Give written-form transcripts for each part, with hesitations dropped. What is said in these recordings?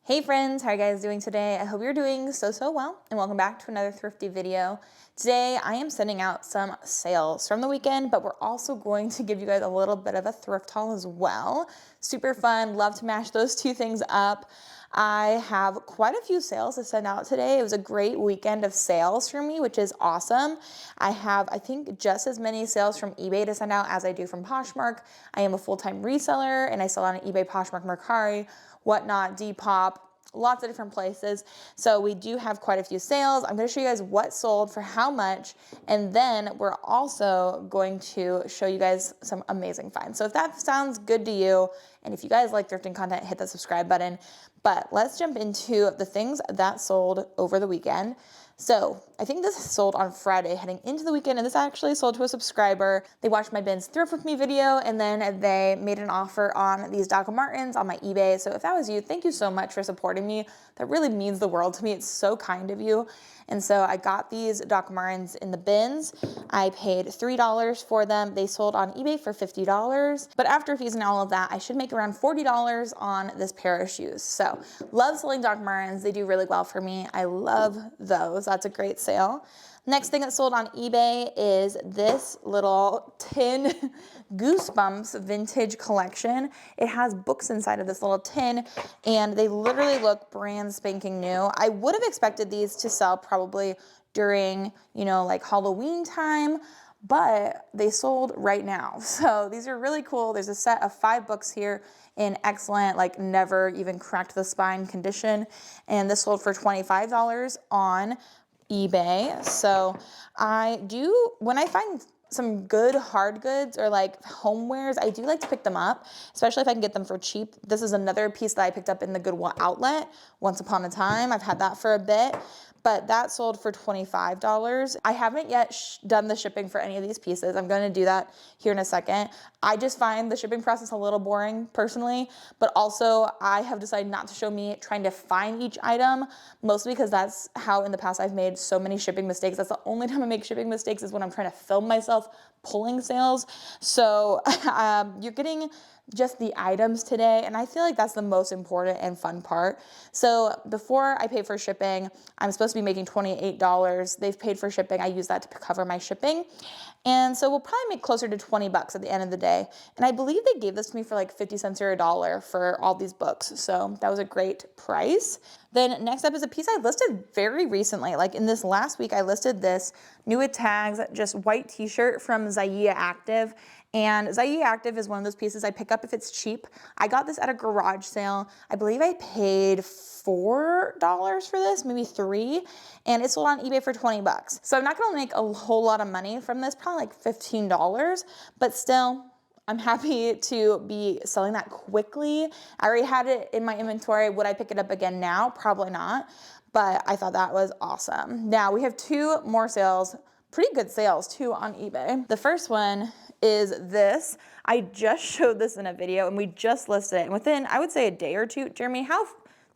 Hey friends, how are you guys doing today? I hope you're doing so well, and welcome back to another thrifty video. Today I am sending out some sales from the weekend, but we're also going to give you guys a little bit of a thrift haul as well. Super fun, love to mash those two things up. I have quite a few sales to send out today. It was a great weekend of sales for me, which is awesome. I have, I think, just as many sales from eBay to send out as I do from Poshmark. I am a full-time reseller and I sell on eBay, Poshmark, Mercari, whatnot, Depop, lots of different places. So we do have quite a few sales. I'm going to show you guys what sold for how much, and then we're also going to show you guys some amazing finds. So if that sounds good to you, and if you guys like thrifting content, hit the subscribe button. But let's jump into the things that sold over the weekend. So I think this sold on Friday heading into the weekend, and this actually sold to a subscriber. They watched my bins thrift with me video, and then they made an offer on these Doc Martens on my eBay. So if that was you, thank you so much for supporting me. That really means the world to me. It's so kind of you. And so I got these Doc Martens in the bins. I paid $3 for them. They sold on eBay for $50. But after fees and all of that, I should make around $40 on this pair of shoes. So love selling Doc Martens. They do really well for me. I love those. That's a great sale. Next thing that sold on eBay is this little tin Goosebumps vintage collection. It has books inside of this little tin, and they literally look brand spanking new. I would have expected these to sell probably during, like Halloween time, but they sold right now. So these are really cool. There's a set of 5 books here in excellent, like never even cracked the spine condition. And this sold for $25 on eBay. So when I find some good hard goods or like homewares, I do like to pick them up, especially if I can get them for cheap. This is another piece that I picked up in the Goodwill outlet once upon a time. I've had that for a bit, but that sold for $25. I haven't yet done the shipping for any of these pieces. I'm going to do that here in a second. I just find the shipping process a little boring personally, but also I have decided not to show me trying to find each item, mostly because that's how in the past I've made so many shipping mistakes. That's the only time I make shipping mistakes is when I'm trying to film myself pulling sales. So you're getting just the items today, and I feel like that's the most important and fun part. So before I pay for shipping, I'm supposed to be making $28. They've paid for shipping. I use that to cover my shipping. And so we'll probably make closer to 20 bucks at the end of the day. And I believe they gave this to me for like 50 cents or $1 for all these books. So that was a great price. Then next up is a piece I listed very recently. Like in this last week, I listed this new with tags, just white t-shirt from Zaya Active. And Zaya Active is one of those pieces I pick up if it's cheap. I got this at a garage sale. I believe I paid $4 for this, maybe $3, and it sold on eBay for 20 bucks. So I'm not gonna make a whole lot of money from this, probably like $15, but still, I'm happy to be selling that quickly. I already had it in my inventory. Would I pick it up again now? Probably not, but I thought that was awesome. Now we have 2 more sales, pretty good sales too on eBay. The first one is this. I just showed this in a video and we just listed it. And within, I would say a day or two, Jeremy,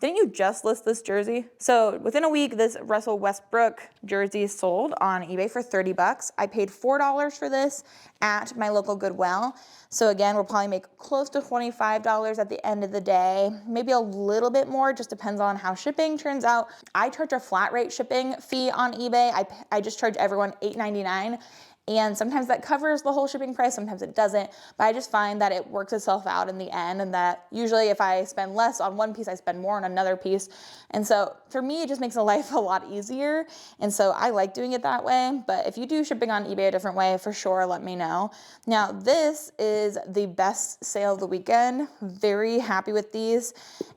didn't you just list this jersey? So within a week, this Russell Westbrook jersey sold on eBay for 30 bucks. I paid $4 for this at my local Goodwill. So again, we'll probably make close to $25 at the end of the day, maybe a little bit more, just depends on how shipping turns out. I charge a flat rate shipping fee on eBay. I just charge everyone $8.99. And sometimes that covers the whole shipping price, sometimes it doesn't, but I just find that it works itself out in the end, and that usually if I spend less on one piece, I spend more on another piece. And so for me, it just makes life a lot easier. And so I like doing it that way, but if you do shipping on eBay a different way, for sure, let me know. Now, this is the best sale of the weekend. Very happy with these.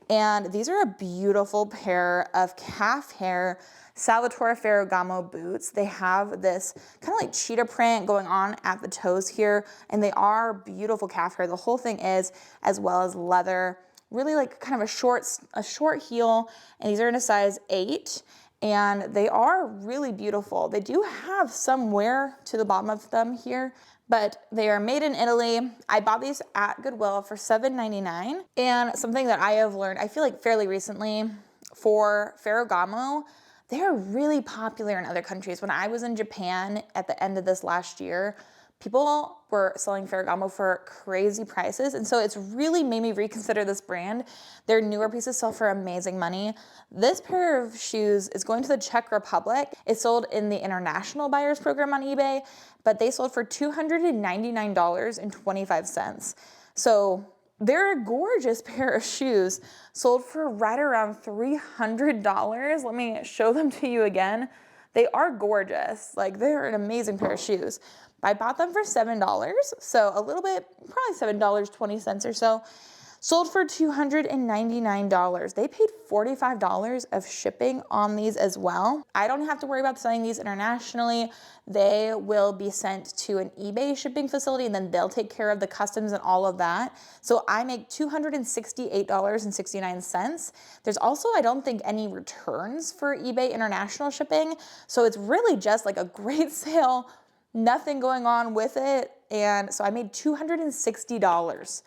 And these are a beautiful pair of calf hair Salvatore Ferragamo boots. They have this kind of like cheetah print going on at the toes here, and they are beautiful calf hair. The whole thing is, as well as leather, really like kind of a short heel, and these are in a size 8, and they are really beautiful. They do have some wear to the bottom of them here, but they are made in Italy. I bought these at Goodwill for $7.99, and something that I have learned, I feel like fairly recently, for Ferragamo, they're really popular in other countries. When I was in Japan at the end of this last year, people were selling Ferragamo for crazy prices. And so it's really made me reconsider this brand. Their newer pieces sell for amazing money. This pair of shoes is going to the Czech Republic. It's sold in the international buyers program on eBay, but they sold for $299.25. So they're a gorgeous pair of shoes, sold for right around $300. Let me show them to you again. They are gorgeous. Like, they're an amazing pair of shoes. I bought them for $7, so a little bit, probably $7.20 or so. Sold for $299. They paid $45 of shipping on these as well. I don't have to worry about selling these internationally. They will be sent to an eBay shipping facility, and then they'll take care of the customs and all of that. So I make $268.69. There's also, I don't think, any returns for eBay international shipping. So it's really just like a great sale, nothing going on with it. And so I made $260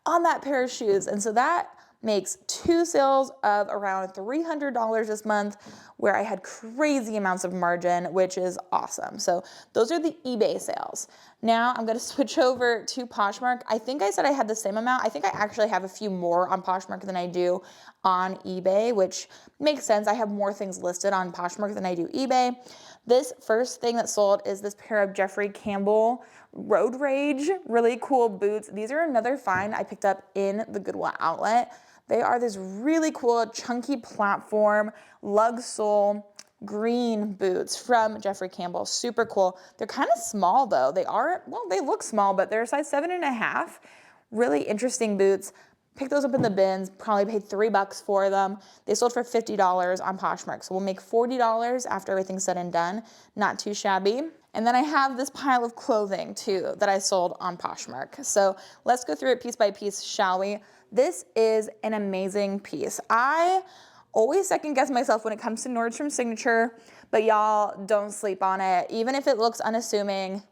on that pair of shoes. And so that makes 2 sales of around $300 this month, where I had crazy amounts of margin, which is awesome. So those are the eBay sales. Now I'm gonna switch over to Poshmark. I think I said I had the same amount. I think I actually have a few more on Poshmark than I do on eBay, which makes sense. I have more things listed on Poshmark than I do eBay. This first thing that sold is this pair of Jeffrey Campbell Road Rage, really cool boots. These are another find I picked up in the Goodwill outlet. They are this really cool chunky platform lug sole green boots from Jeffrey Campbell. Super cool. They're kind of small though. They are, well, they look small, but they're a size 7.5. Really interesting boots. Picked those up in the bins, probably paid $3 for them. They sold for $50 on Poshmark. So we'll make $40 after everything's said and done. Not too shabby. And then I have this pile of clothing too that I sold on Poshmark. So let's go through it piece by piece, shall we? This is an amazing piece. I always second guess myself when it comes to Nordstrom Signature, but y'all, don't sleep on it. Even if it looks unassuming,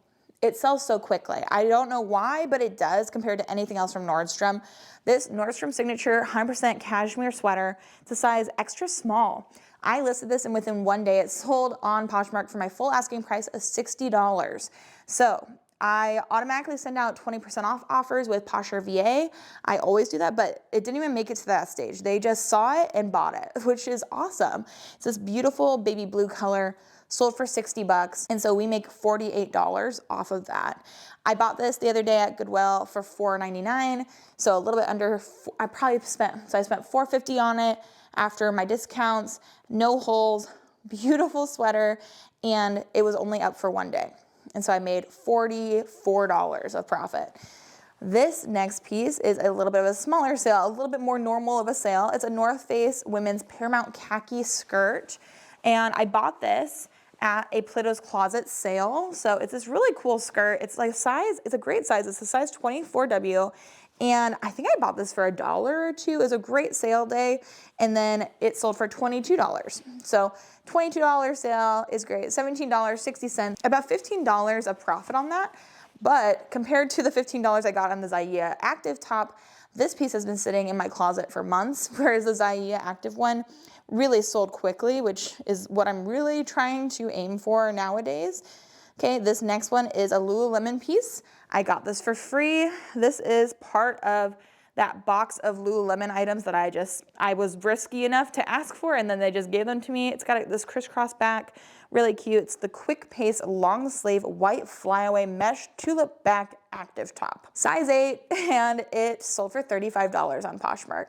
it sells so quickly. I don't know why, but it does compared to anything else from Nordstrom. This Nordstrom Signature 100% cashmere sweater, it's a size extra small. I listed this and within one day it sold on Poshmark for my full asking price of $60. So I automatically send out 20% off offers with Posher VA. I always do that, but it didn't even make it to that stage. They just saw it and bought it, which is awesome. It's this beautiful baby blue color, sold for $60. And so we make $48 off of that. I bought this the other day at Goodwill for $4.99. So a little bit under, I spent $4.50 on it after my discounts, no holes, beautiful sweater, and it was only up for one day. And so I made $44 of profit. This next piece is a little bit of a smaller sale, a little bit more normal of a sale. It's a North Face women's Paramount khaki skirt. And I bought this at a Plato's Closet sale. So it's this really cool skirt. It's like size, it's a great size. It's a size 24W. And I think I bought this for $1 or $2. It was a great sale day. And then it sold for $22. So $22 sale is great. $17.60, about $15 of profit on that. But compared to the $15 I got on the Zaia Active top, this piece has been sitting in my closet for months, whereas the Zaia Active one really sold quickly, which is what I'm really trying to aim for nowadays. Okay, this next one is a Lululemon piece. I got this for free. This is part of that box of Lululemon items that I was risky enough to ask for, and then they just gave them to me. It's got this crisscross back, really cute. It's the Quick Pace long sleeve white flyaway mesh tulip back active top. Size 8, and it sold for $35 on Poshmark.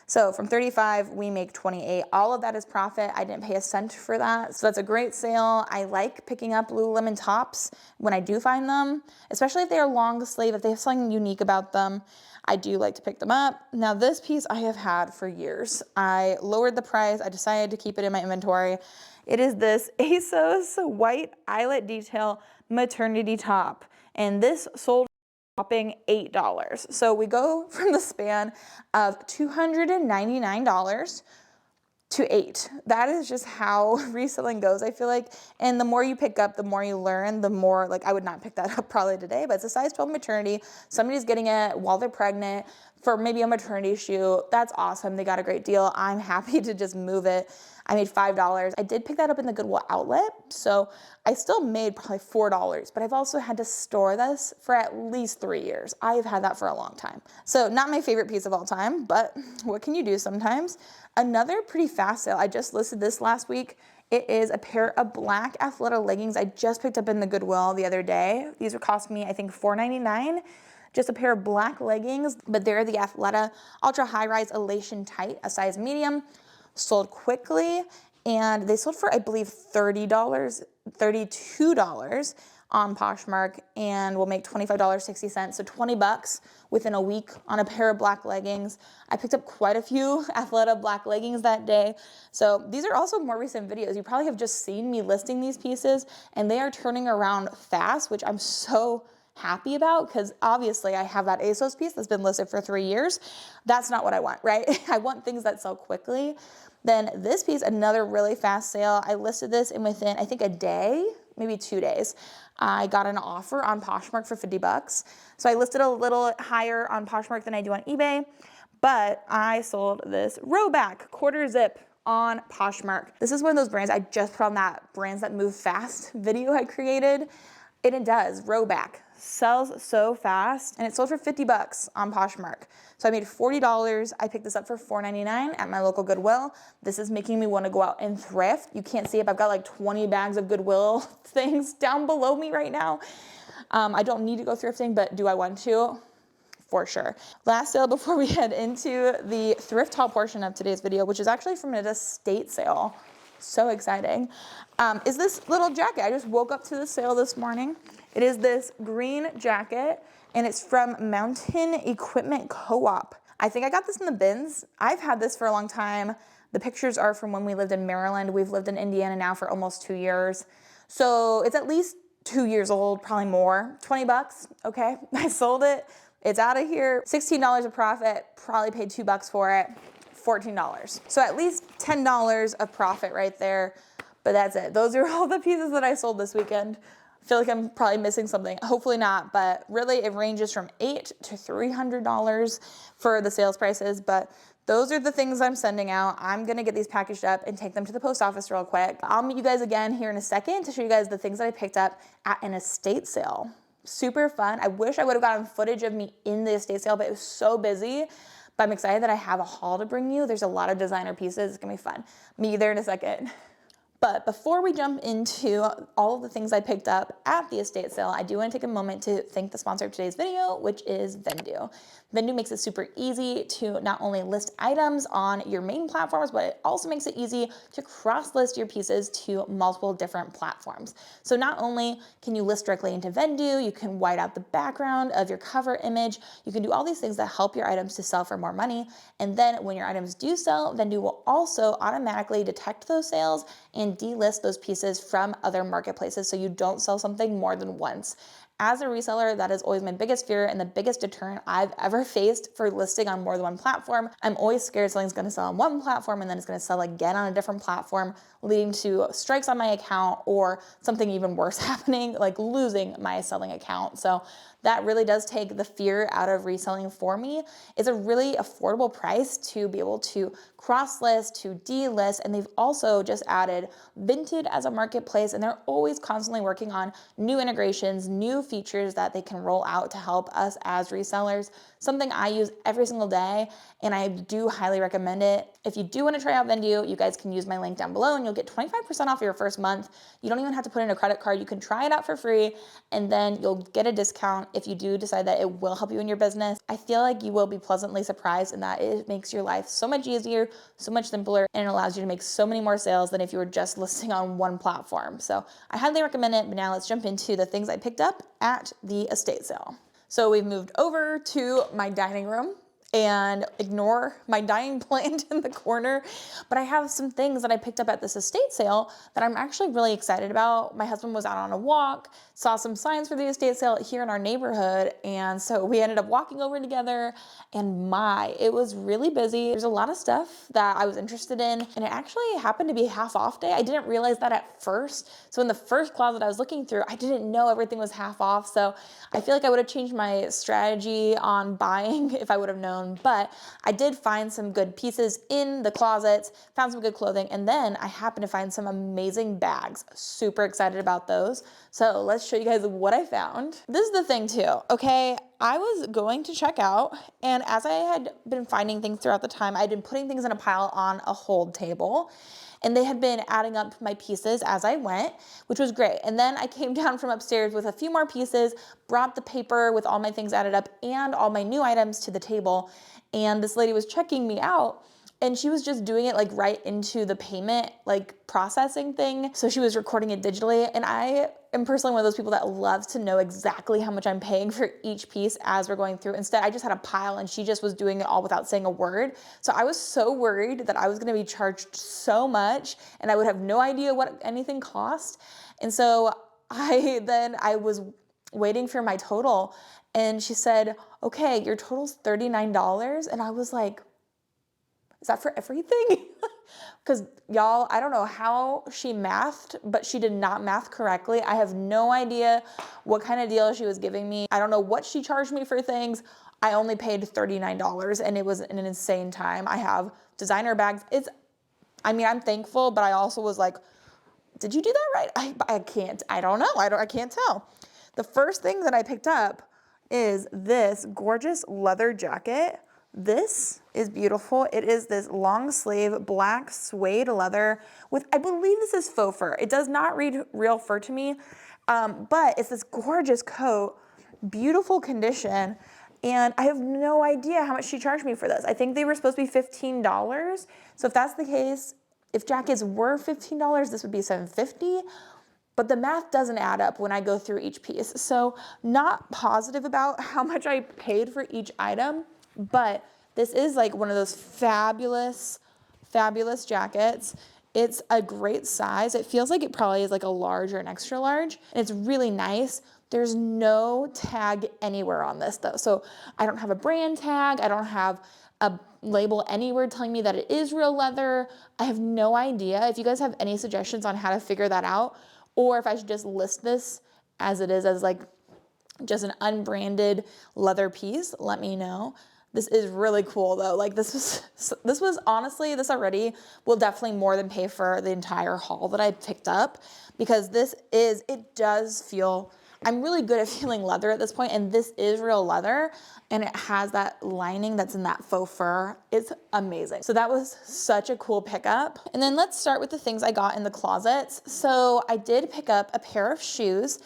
So from 35, we make 28. All of that is profit. I didn't pay a cent for that. So that's a great sale. I like picking up Lululemon tops when I do find them, especially if they are long sleeve, if they have something unique about them. I do like to pick them up. Now this piece I have had for years. I lowered the price. I decided to keep it in my inventory. It is this ASOS white eyelet detail maternity top. And this sold whopping $8. So we go from the span of $299 to $8. That is just how reselling goes, I feel like. And the more you pick up, the more you learn, the more, like, I would not pick that up probably today, but it's a size 12 maternity. Somebody's getting it while they're pregnant for maybe a maternity shoot. That's awesome. They got a great deal. I'm happy to just move it. I made $5. I did pick that up in the Goodwill outlet, so I still made probably $4, but I've also had to store this for at least 3 years. I've had that for a long time. So not my favorite piece of all time, but what can you do sometimes? Another pretty fast sale. I just listed this last week. It is a pair of black Athleta leggings I just picked up in the Goodwill the other day. These were cost me, I think, $4.99. Just a pair of black leggings, but they're the Athleta Ultra High Rise Elation Tight, a size medium. Sold quickly, and they sold for, I believe, $30, $32 on Poshmark, and will make $25.60, so 20 bucks within a week on a pair of black leggings. I picked up quite a few Athleta black leggings that day. So these are also more recent videos. You probably have just seen me listing these pieces, and they are turning around fast, which I'm so happy about, because obviously I have that ASOS piece that's been listed for 3 years. That's not what I want, right? I want things that sell quickly. Then this piece, another really fast sale. I listed this in within, I think, a day, maybe 2 days. I got an offer on Poshmark for 50 bucks. So I listed a little higher on Poshmark than I do on eBay, but I sold this Rowback quarter zip on Poshmark. This is one of those brands I just put on that brands that move fast video I created. And it does. Rowback sells so fast, and it sold for 50 bucks on Poshmark. So I made $40. I picked this up for $4.99 at my local Goodwill. This is making me want to go out and thrift. You can't see it, but I've got like 20 bags of Goodwill things down below me right now. I don't need to go thrifting, but do I want to? For sure. Last sale before we head into the thrift haul portion of today's video, which is actually from an estate sale. So exciting, is this little jacket. I just woke up to the sale this morning. It is this green jacket, and it's from Mountain Equipment Co-op. I think I got this in the bins. I've had this for a long time. The pictures are from when we lived in Maryland. We've lived in Indiana now for almost 2 years. So it's at least 2 years old, probably more. 20 bucks, okay. I sold it. It's out of here. $16 of profit, probably paid 2 bucks for it. $14. So at least $10 of profit right there, but that's it. Those are all the pieces that I sold this weekend. I feel like I'm probably missing something. Hopefully not, but really it ranges from $800 to $300 for the sales prices, but those are the things I'm sending out. I'm gonna get these packaged up and take them to the post office real quick. I'll meet you guys again here in a second to show you guys the things that I picked up at an estate sale. Super fun. I wish I would have gotten footage of me in the estate sale, but it was so busy. But I'm excited that I have a haul to bring you. There's a lot of designer pieces. It's gonna be fun. Meet you there in a second. But before we jump into all of the things I picked up at the estate sale, I do want to take a moment to thank the sponsor of today's video, which is Vendoo. Vendoo makes it super easy to not only list items on your main platforms, but it also makes it easy to cross-list your pieces to multiple different platforms. So not only can you list directly into Vendoo, you can white out the background of your cover image, you can do all these things that help your items to sell for more money. And then when your items do sell, Vendoo will also automatically detect those sales and delist those pieces from other marketplaces so you don't sell something more than once. As a reseller, that is always my biggest fear and the biggest deterrent I've ever faced for listing on more than one platform. I'm always scared something's gonna sell on one platform and then it's gonna sell again on a different platform, leading to strikes on my account or something even worse happening, like losing my selling account. So that really does take the fear out of reselling for me. It's a really affordable price to be able to cross-list, to delist, and they've also just added Vinted as a marketplace, and they're always constantly working on new integrations, new features that they can roll out to help us as resellers. Something I use every single day, and I do highly recommend it. If you do want to try out Vendoo, you guys can use my link down below and you'll get 25% off your first month. You don't even have to put in a credit card. You can try it out for free, and then you'll get a discount if you do decide that it will help you in your business. I feel like you will be pleasantly surprised in that it makes your life so much easier, so much simpler, and it allows you to make so many more sales than if you were just listing on one platform. So I highly recommend it, but now let's jump into the things I picked up at the estate sale. So we've moved over to my dining room, and ignore my dying plant in the corner. But I have some things that I picked up at this estate sale that I'm actually really excited about. My husband was out on a walk, saw some signs for the estate sale here in our neighborhood, and so we ended up walking over together, and it was really busy. There's a lot of stuff that I was interested in, and it actually happened to be half off day. I didn't realize that at first. So in the first closet I was looking through, I didn't know everything was half off. So I feel like I would have changed my strategy on buying if I would have known alone, but I did find some good pieces in the closets, found some good clothing, and then I happened to find some amazing bags. Super excited about those. So let's show you guys what I found. This is the thing too, okay? I was going to check out, and as I had been finding things throughout the time, I'd been putting things in a pile on a hold table, and they had been adding up my pieces as I went, which was great. And then I came down from upstairs with a few more pieces, brought the paper with all my things added up and all my new items to the table, and this lady was checking me out, and she was just doing it like right into the payment like processing thing. So she was recording it digitally, and I am personally one of those people that loves to know exactly how much I'm paying for each piece as we're going through. Instead, I just had a pile and she just was doing it all without saying a word. So I was so worried that I was gonna be charged so much and I would have no idea what anything cost. And so I was waiting for my total, and she said, okay, your total's $39. And I was like, is that for everything? Because y'all, I don't know how she mathed, but she did not math correctly. I have no idea what kind of deal she was giving me. I don't know what she charged me for things. I only paid $39, and it was an insane time. I have designer bags. I'm thankful, but I also was like, did you do that right? I don't know. I can't tell. The first thing that I picked up is this gorgeous leather jacket. This is beautiful. It is this long sleeve black suede leather with, I believe this is faux fur. It does not read real fur to me, but it's this gorgeous coat, beautiful condition. And I have no idea how much she charged me for this. I think they were supposed to be $15. So if that's the case, if jackets were $15, this would be $7.50. But the math doesn't add up when I go through each piece. So not positive about how much I paid for each item, but this is like one of those fabulous, fabulous jackets. It's a great size. It feels like it probably is like a large or an extra large, and it's really nice. There's no tag anywhere on this though. So I don't have a brand tag. I don't have a label anywhere telling me that it is real leather. I have no idea. If you guys have any suggestions on how to figure that out, or if I should just list this as it is, as like just an unbranded leather piece, let me know. This is really cool though. Like this was honestly, this already will definitely more than pay for the entire haul that I picked up, because it does feel, I'm really good at feeling leather at this point, and this is real leather, and it has that lining that's in that faux fur. It's amazing. So that was such a cool pickup. And then let's start with the things I got in the closets. So I did pick up a pair of shoes.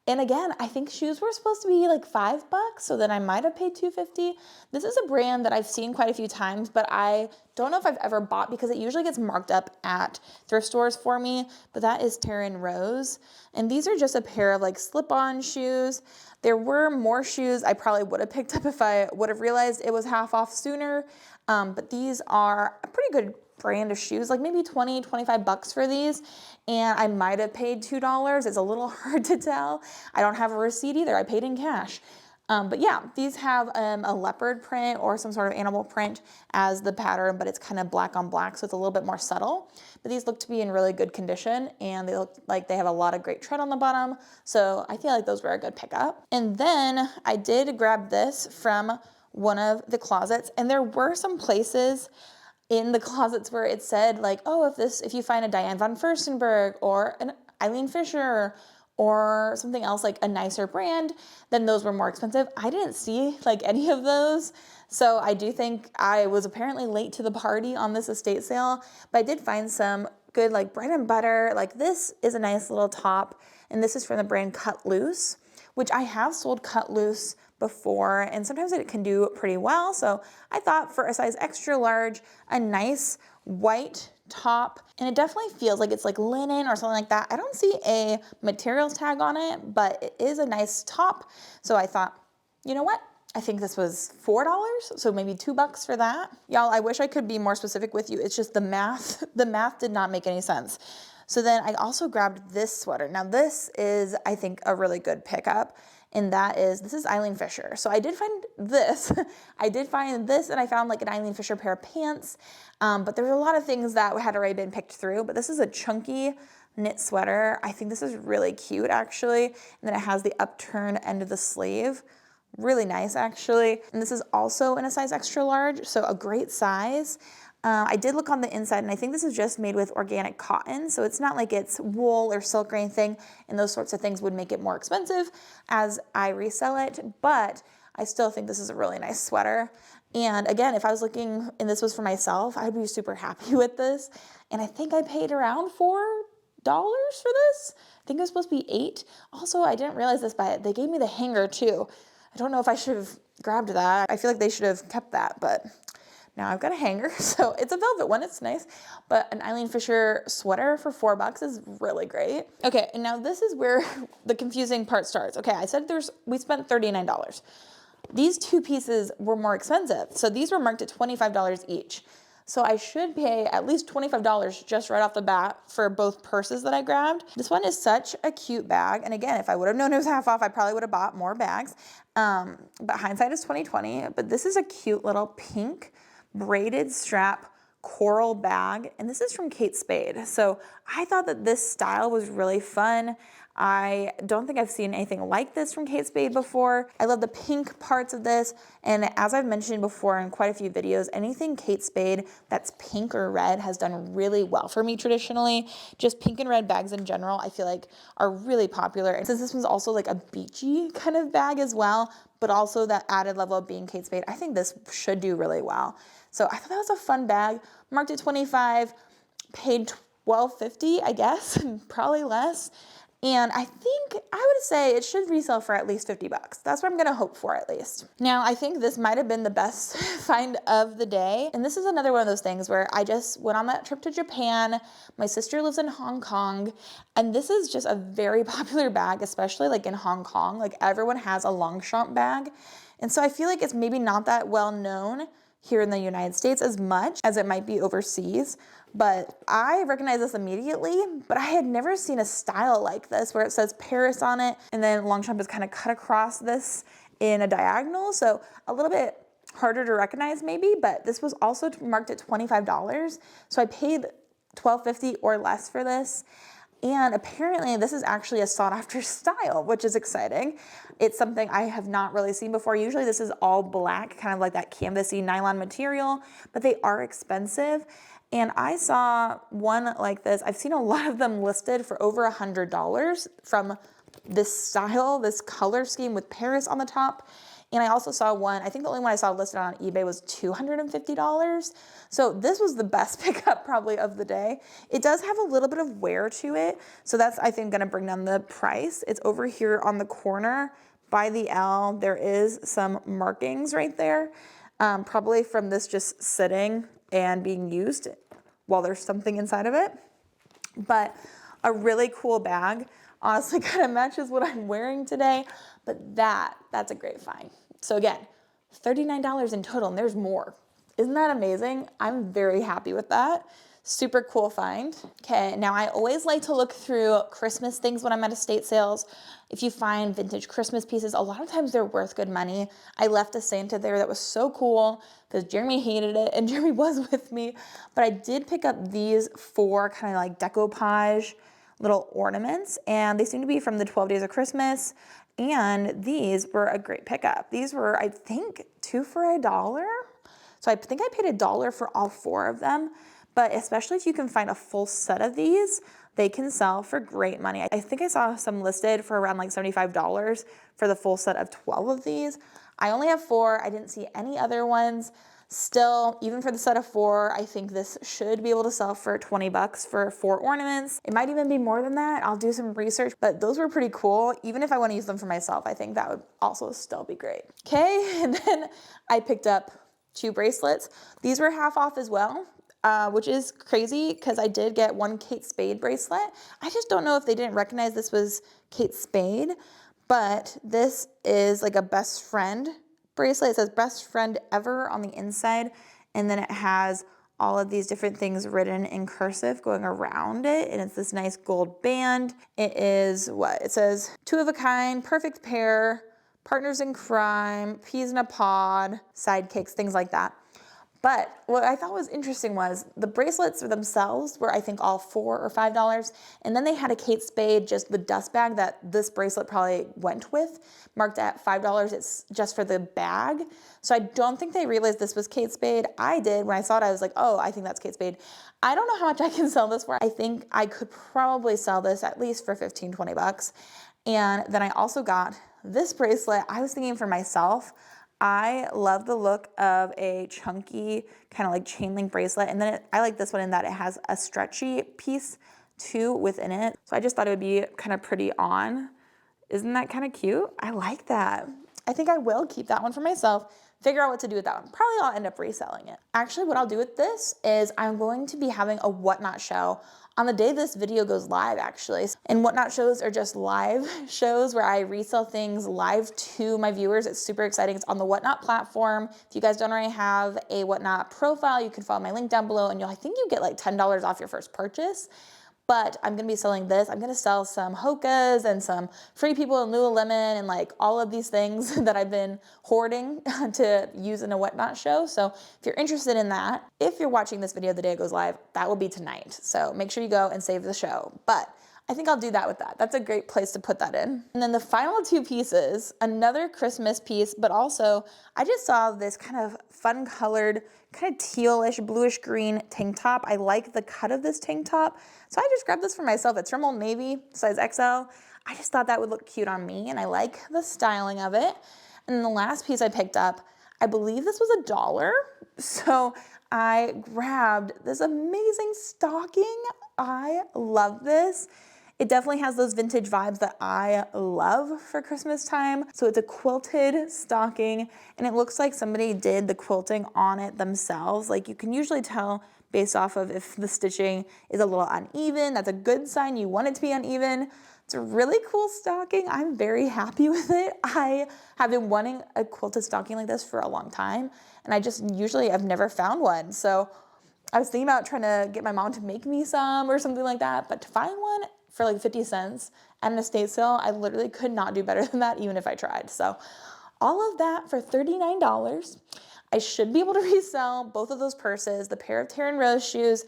And again, I think shoes were supposed to be like $5, so then I might have paid $2.50. This is a brand that I've seen quite a few times, but I don't know if I've ever bought, because it usually gets marked up at thrift stores for me, but that is Terran Rose. And these are just a pair of like slip-on shoes. There were more shoes I probably would have picked up if I would have realized it was half off sooner, but these are a pretty good brand of shoes, like maybe 20, 25 bucks for these. And I might have paid $2. It's a little hard to tell. I don't have a receipt either. I paid in cash. But yeah, these have a leopard print or some sort of animal print as the pattern, but it's kind of black on black, so it's a little bit more subtle. But these look to be in really good condition, and they look like they have a lot of great tread on the bottom. So I feel like those were a good pickup. And then I did grab this from one of the closets, and there were some places in the closets where it said like, oh, if you find a Diane von Furstenberg or an Eileen Fisher or something else, like a nicer brand, then those were more expensive. I didn't see like any of those. So I do think I was apparently late to the party on this estate sale, but I did find some good like bread and butter. Like this is a nice little top, and this is from the brand Cut Loose, which I have sold Cut Loose before, and sometimes it can do pretty well. So I thought for a size extra large, a nice white top, and it definitely feels like it's like linen or something like that. I don't see a materials tag on it, but it is a nice top. So I thought, you know what? I think this was $4, so maybe $2 for that. Y'all, I wish I could be more specific with you. It's just the math did not make any sense. So then I also grabbed this sweater. Now this is, I think, a really good pickup, and this is Eileen Fisher. So I did find this. I did find this, and I found like an Eileen Fisher pair of pants, but there were a lot of things that had already been picked through, but this is a chunky knit sweater. I think this is really cute, actually. And then it has the upturned end of the sleeve. Really nice actually. And this is also in a size extra large, so a great size. I did look on the inside and I think this is just made with organic cotton. So it's not like it's wool or silk or anything, and those sorts of things would make it more expensive as I resell it. But I still think this is a really nice sweater. And again, if I was looking and this was for myself, I'd be super happy with this. And I think I paid around $4 for this. I think it was supposed to be $8. Also, I didn't realize this, but they gave me the hanger too. I don't know if I should have grabbed that. I feel like they should have kept that, but now I've got a hanger. So it's a velvet one, it's nice. But an Eileen Fisher sweater for $4 is really great. Okay, and now this is where the confusing part starts. Okay, I said we spent $39. These two pieces were more expensive. So these were marked at $25 each. So I should pay at least $25 just right off the bat for both purses that I grabbed. This one is such a cute bag. And again, if I would have known it was half off, I probably would have bought more bags. But hindsight is 2020. But this is a cute little pink braided strap coral bag. And this is from Kate Spade. So I thought that this style was really fun. I don't think I've seen anything like this from Kate Spade before. I love the pink parts of this, and as I've mentioned before in quite a few videos, anything Kate Spade that's pink or red has done really well for me traditionally. Just pink and red bags in general, I feel like are really popular. And since this one's also like a beachy kind of bag as well, but also that added level of being Kate Spade, I think this should do really well. So I thought that was a fun bag. Marked at $25, paid $12.50, I guess, probably less. And I think I would say it should resell for at least $50. That's what I'm gonna hope for at least. Now, I think this might have been the best find of the day. And this is another one of those things where I just went on that trip to Japan. My sister lives in Hong Kong, and this is just a very popular bag, especially like in Hong Kong. Like everyone has a Longchamp bag. And so I feel like it's maybe not that well known here in the United States as much as it might be overseas. But I recognize this immediately, but I had never seen a style like this where it says Paris on it and then Longchamp is kind of cut across this in a diagonal. So a little bit harder to recognize maybe, but this was also marked at $25. So I paid $12.50 or less for this. And apparently this is actually a sought after style, which is exciting. It's something I have not really seen before. Usually this is all black, kind of like that canvasy nylon material, but they are expensive. And I saw one like this. I've seen a lot of them listed for over $100 from this style, this color scheme with Paris on the top. And I also saw one, I think the only one I saw listed on eBay was $250. So this was the best pickup probably of the day. It does have a little bit of wear to it. So that's, I think, gonna bring down the price. It's over here on the corner by the L. There is some markings right there, probably from this just sitting and being used while there's something inside of it. But a really cool bag. Honestly, kind of matches what I'm wearing today, but that's a great find. So again, $39 in total, and there's more. Isn't that amazing? I'm very happy with that. Super cool find. Okay, now I always like to look through Christmas things when I'm at estate sales. If you find vintage Christmas pieces, a lot of times they're worth good money. I left a Santa there that was so cool because Jeremy hated it and Jeremy was with me, but I did pick up these 4 kind of like decoupage little ornaments, and they seem to be from the 12 Days of Christmas, and these were a great pickup. These were, I think, 2 for $1. So I think I paid $1 for all 4 of them, but especially if you can find a full set of these, they can sell for great money. I think I saw some listed for around like $75 for the full set of 12 of these. I only have 4. I didn't see any other ones. Still, even for the set of 4, I think this should be able to sell for $20 for 4 ornaments. It might even be more than that. I'll do some research, but those were pretty cool. Even if I want to use them for myself, I think that would also still be great. Okay, and then I picked up 2 bracelets. These were half off as well, which is crazy because I did get 1 Kate Spade bracelet. I just don't know if they didn't recognize this was Kate Spade, but this is like a best friend bracelet. It says best friend ever on the inside, and then it has all of these different things written in cursive going around it, and it's this nice gold band. It is what? It says 2 of a kind, perfect pair, partners in crime, peas in a pod, sidekicks, things like that. But what I thought was interesting was the bracelets themselves were, I think, all $4 or $5. And then they had a Kate Spade, just the dust bag that this bracelet probably went with, marked at $5. It's just for the bag. So I don't think they realized this was Kate Spade. I did. When I saw it, I was like, oh, I think that's Kate Spade. I don't know how much I can sell this for. I think I could probably sell this at least for 15, 20 bucks. And then I also got this bracelet. I was thinking for myself, I love the look of a chunky kind of like chain link bracelet. And then I like this one in that it has a stretchy piece too within it. So I just thought it would be kind of pretty on. Isn't that kind of cute? I like that. I think I will keep that one for myself, figure out what to do with that one. Probably I'll end up reselling it. Actually, what I'll do with this is I'm going to be having a Whatnot show on the day this video goes live, actually. And Whatnot shows are just live shows where I resell things live to my viewers. It's super exciting. It's on the Whatnot platform. If you guys don't already have a Whatnot profile, you can follow my link down below and I think you get like $10 off your first purchase. But I'm gonna be selling this. I'm gonna sell some Hokas and some Free People and Lululemon and like all of these things that I've been hoarding to use in a Whatnot show. So if you're interested in that, if you're watching this video the day it goes live, that will be tonight. So make sure you go and save the show. But I think I'll do that with that. That's a great place to put that in. And then the final two pieces, another Christmas piece, but also I just saw this kind of fun colored, kind of tealish, bluish green tank top. I like the cut of this tank top. So I just grabbed this for myself. It's from Old Navy, size XL. I just thought that would look cute on me and I like the styling of it. And then the last piece I picked up, I believe this was $1. So I grabbed this amazing stocking. I love this. It definitely has those vintage vibes that I love for Christmas time. So it's a quilted stocking and it looks like somebody did the quilting on it themselves. Like you can usually tell based off of if the stitching is a little uneven. That's a good sign. You want it to be uneven. It's a really cool stocking. I'm very happy with it. I have been wanting a quilted stocking like this for a long time and I've never found one. So I was thinking about trying to get my mom to make me some or something like that, but to find one for like 50 cents at an estate sale, I literally could not do better than that even if I tried. So all of that for $39. I should be able to resell both of those purses, the pair of Terran Rose shoes,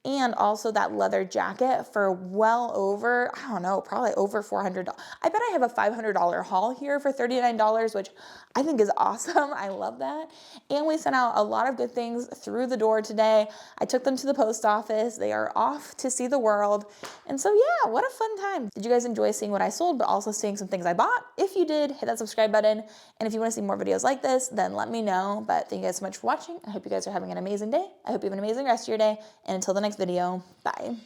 and also that leather jacket for well over, I don't know, probably over $400. I bet I have a $500 haul here for $39, which I think is awesome. I love that. And we sent out a lot of good things through the door today. I took them to the post office. They are off to see the world. And so yeah, what a fun time. Did you guys enjoy seeing what I sold, but also seeing some things I bought? If you did, hit that subscribe button. And if you want to see more videos like this, then let me know. But thank you guys so much for watching. I hope you guys are having an amazing day. I hope you have an amazing rest of your day. And until the next video, bye.